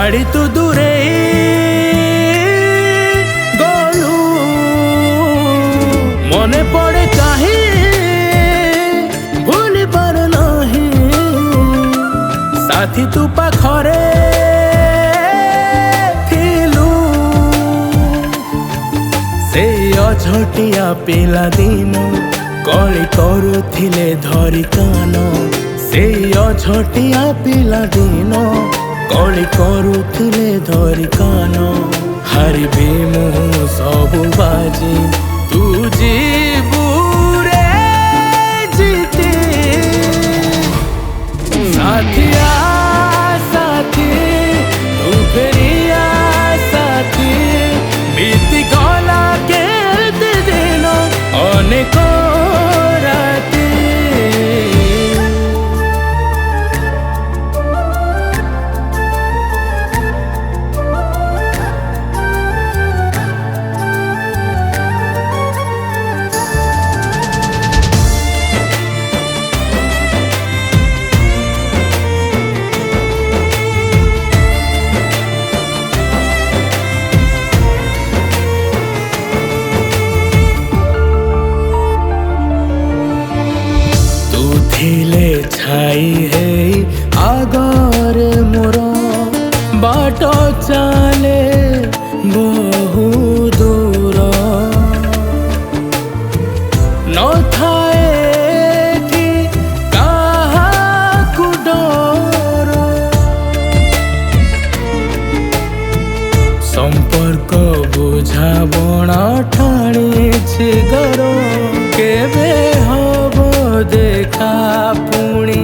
छाड़ी तू दूरे गलु मने पड़े कहीं भूल पार नहीं साथी तू पाखरे से अझटिया पिला दिन कली करुथिले धरी कान से अझटिया पिला दिन कली करुथिले धरी कान हारिबी मु सबु बाजी तू जीबू रे जीते साथिया साथी तू फेरिया साथी बीती गला केते दिन अनेक राती ଥିଲେ ଛାଇ ହେଇ ଆଗରେ ମୋର ବାଟ ଚାଲେ ବହୁ ଦୂର ନଥାଏ ଏଠି କାହାକୁ ଡର ସମ୍ପର୍କ ବୁଝାବଣା ଠାଣିଛି ଗର କେବେ ହବ देखा पुणी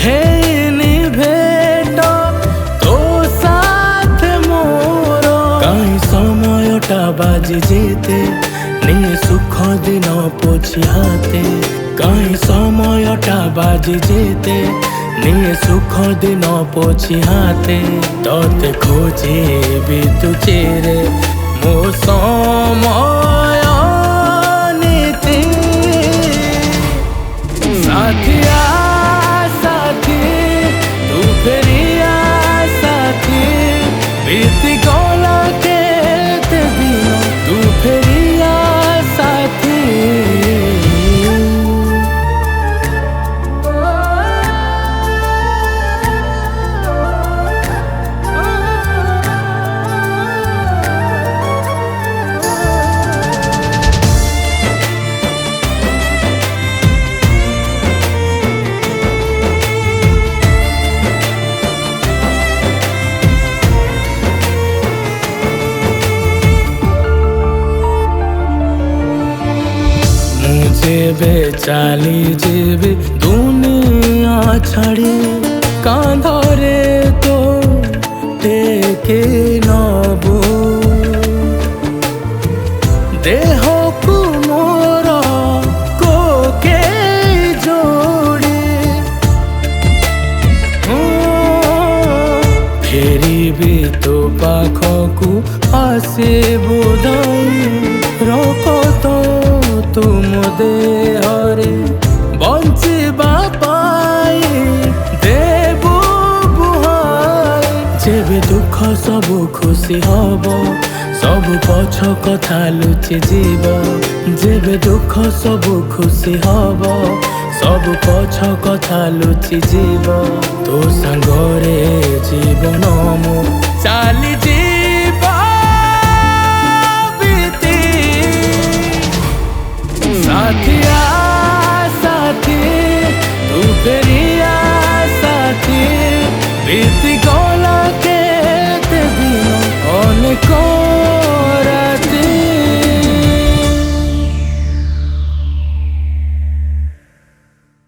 हेनी भेट तो साथ मोर कहीं समयटा बाजी जेते नी सुख दिन पोछी हाथे कहीं समयटा बाजी जेते नी सुख दिन पोछी हाथे तोते खोजे भी तू चेरे मो समय नीति साथिया साथी तू फेरिया साथी बीती गला केते दिन तू फेरिया साथी जेबे चाली जेबे दुनिया छाड़ी कांधरे तो टेके नबो देह को मोर कोके जोड़ी फेरी भी तो पाखकू आसे बुदाई रख तो तुम देहरे बंचिबा पाई देबू बुहाई जेबे दुख सबु खुशी हब सबु पछ कथा लुचि जीव जेबे दुख सबु खुशी हब सबु पछ कथा लुचि जीव तो सांगरे जीवन मु चाली जीवा साथिया।